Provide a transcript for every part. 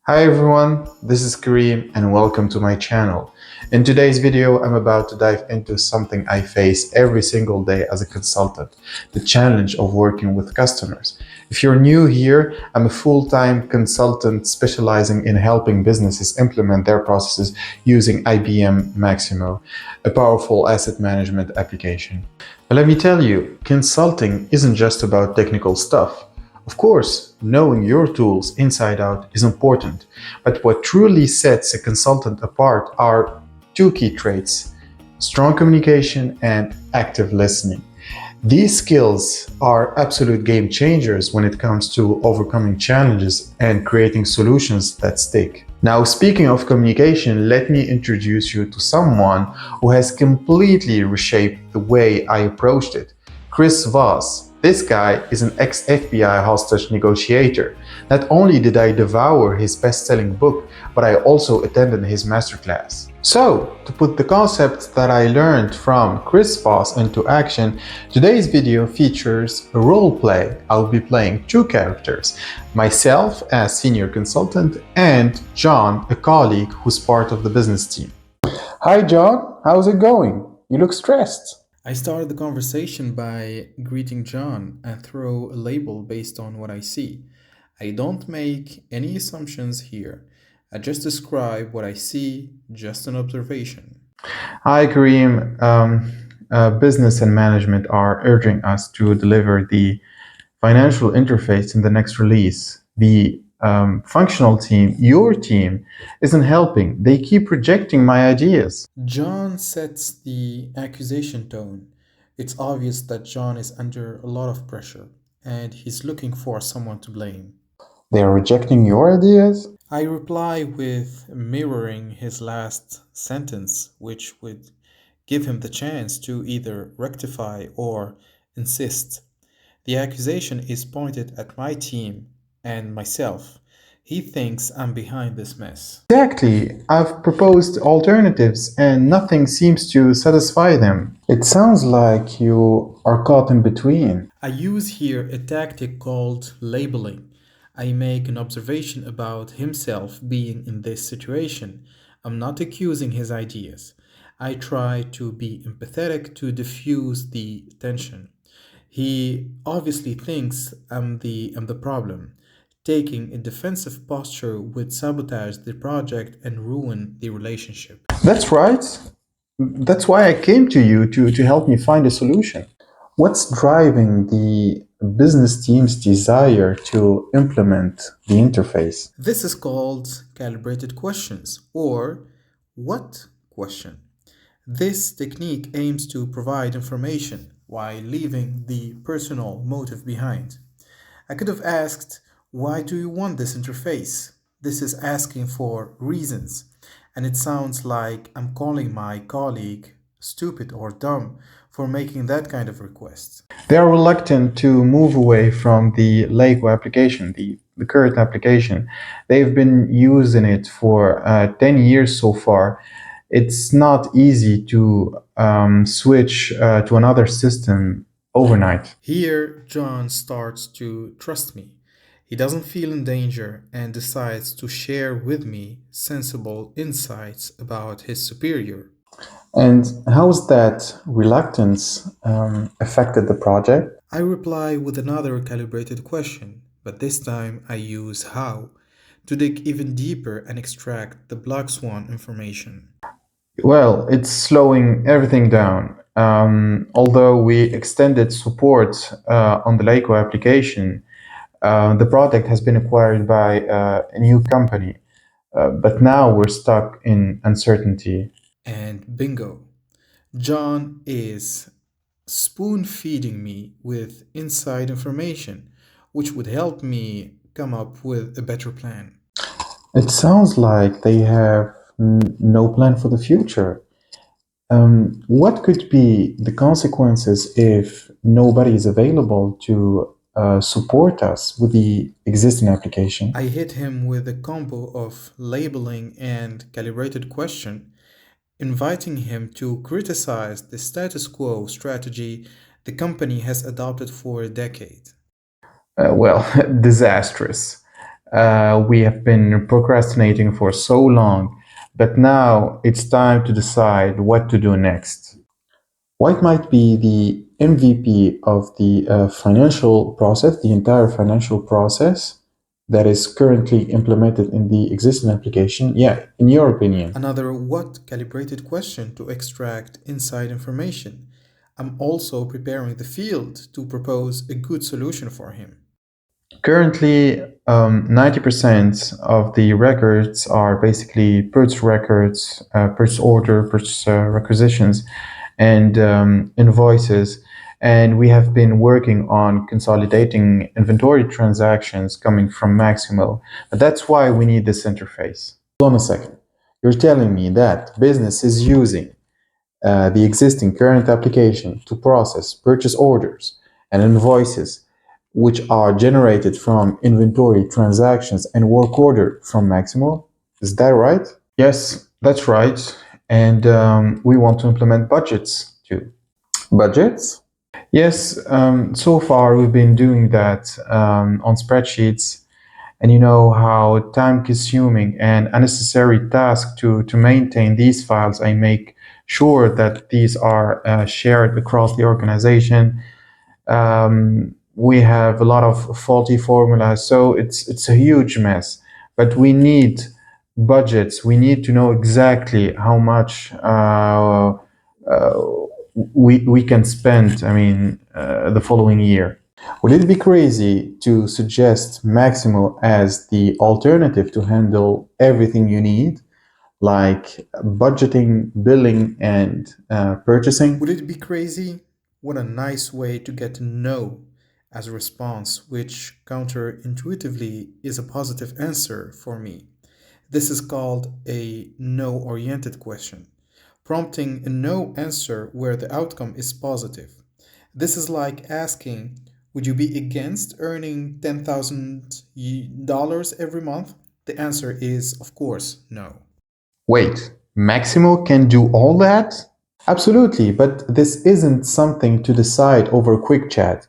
Hi everyone, this is Kareem and welcome to my channel. In today's video, I'm about to dive into something I face every single day as a consultant, the challenge of working with customers. If you're new here, I'm a full-time consultant specializing in helping businesses implement their processes using IBM Maximo, a powerful asset management application. But let me tell you, consulting isn't just about technical stuff. Of course, knowing your tools inside out is important, but what truly sets a consultant apart are two key traits: strong communication and active listening. These skills are absolute game changers when it comes to overcoming challenges and creating solutions that stick. Now, speaking of communication, let me introduce you to someone who has completely reshaped the way I approached it. Chris Voss. This guy is an ex-FBI hostage negotiator. Not only did I devour his best-selling book, but I also attended his masterclass. So, to put the concepts that I learned from Chris Voss into action, today's video features a role play. I'll be playing two characters, myself as senior consultant and John, a colleague who's part of the business team. Hi John, how's it going? You look stressed. I started the conversation by greeting John and throw a label based on what I see. I don't make any assumptions here. I just describe what I see, just an observation. Hi, Kareem. Business and management are urging us to deliver the financial interface in the next release. The functional team, your team, isn't helping. They keep rejecting my ideas. John sets the accusation tone. It's obvious that John is under a lot of pressure and he's looking for someone to blame. They are rejecting your ideas? I reply with mirroring his last sentence, which would give him the chance to either rectify or insist. The accusation is pointed at my team and myself. He thinks I'm behind this mess. Exactly. I've proposed alternatives and nothing seems to satisfy them. It sounds like you are caught in between. I use here a tactic called labeling. I make an observation about himself being in this situation. I'm not accusing his ideas. I try to be empathetic to diffuse the tension. He obviously thinks I'm the problem. Taking a defensive posture would sabotage the project and ruin the relationship. That's right. That's why I came to you to help me find a solution. What's driving the business team's desire to implement the interface? This is called calibrated questions or what question. This technique aims to provide information while leaving the personal motive behind. I could have asked, why do you want this interface? This is asking for reasons, and it sounds like I'm calling my colleague stupid or dumb for making that kind of request. They are reluctant to move away from the Lego application, the current application. They've been using it for 10 years so far. It's not easy to switch to another system overnight. Here, John starts to trust me. He doesn't feel in danger and decides to share with me sensible insights about his superior. And how's that reluctance affected the project? I reply with another calibrated question, but this time I use how to dig even deeper and extract the Black Swan information. Well, it's slowing everything down. Although we extended support on the Lego application, the product has been acquired by a new company. But now we're stuck in uncertainty. And bingo, John is spoon feeding me with inside information, which would help me come up with a better plan. It sounds like they have no plan for the future. What could be the consequences if nobody is available to support us with the existing application? I hit him with a combo of labeling and calibrated question, inviting him to criticize the status quo strategy the company has adopted for a decade. Well, disastrous. We have been procrastinating for so long, but now it's time to decide what to do next. What might be the MVP of the financial process, the entire financial process that is currently implemented in the existing application? Yeah, in your opinion. Another what calibrated question to extract inside information. I'm also preparing the field to propose a good solution for him. Currently, 90% of the records are basically purchase records, purchase order, purchase requisitions, and invoices. And we have been working on consolidating inventory transactions coming from Maximo. But that's why we need this interface. Hold on a second. You're telling me that business is using the existing current application to process purchase orders and invoices which are generated from inventory transactions and work order from Maximo. Is that right? Yes, that's right. And we want to implement budgets too. Budgets? Yes, so far we've been doing that on spreadsheets. And you know how time consuming and unnecessary task to maintain these files. I make sure that these are shared across the organization. We have a lot of faulty formulas, so it's a huge mess. But we need budgets. We need to know exactly how much we can spend. I mean, the following year. Would it be crazy to suggest Maximo as the alternative to handle everything you need, like budgeting, billing, and purchasing? Would it be crazy? What a nice way to get no as a response, which counterintuitively is a positive answer for me. This is called a no oriented question, prompting a no answer where the outcome is positive. This is like asking, would you be against earning $10,000 every month? The answer is, of course, no. Wait, Maximo can do all that? Absolutely, but this isn't something to decide over quick chat.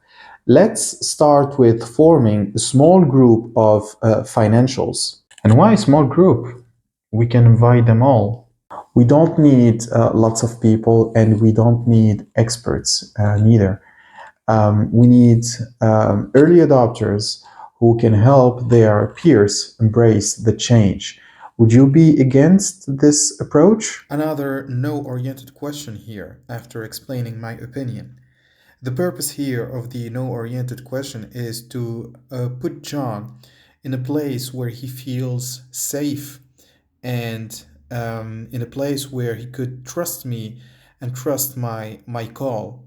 Let's start with forming a small group of financials. And why a small group? We can invite them all. We don't need lots of people and we don't need experts neither. We need early adopters who can help their peers embrace the change. Would you be against this approach? Another no oriented question here after explaining my opinion. The purpose here of the no oriented question is to put John in a place where he feels safe and in a place where he could trust me and trust my call.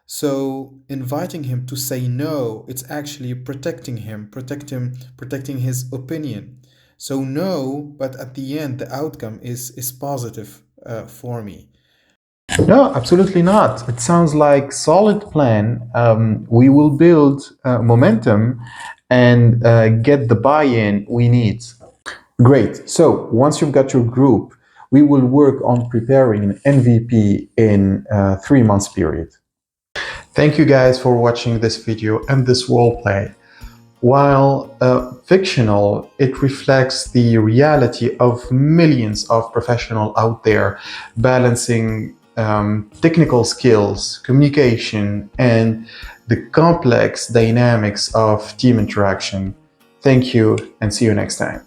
So inviting him to say no, it's actually protecting his opinion. So no, but at the end the outcome is positive for me. No, absolutely not. It sounds like solid plan. We will build momentum and get the buy-in we need. Great. So once you've got your group, we will work on preparing an MVP in a 3 months period. Thank you guys for watching this video and this role play. While fictional, it reflects the reality of millions of professionals out there balancing technical skills, communication, and the complex dynamics of team interaction. Thank you and see you next time.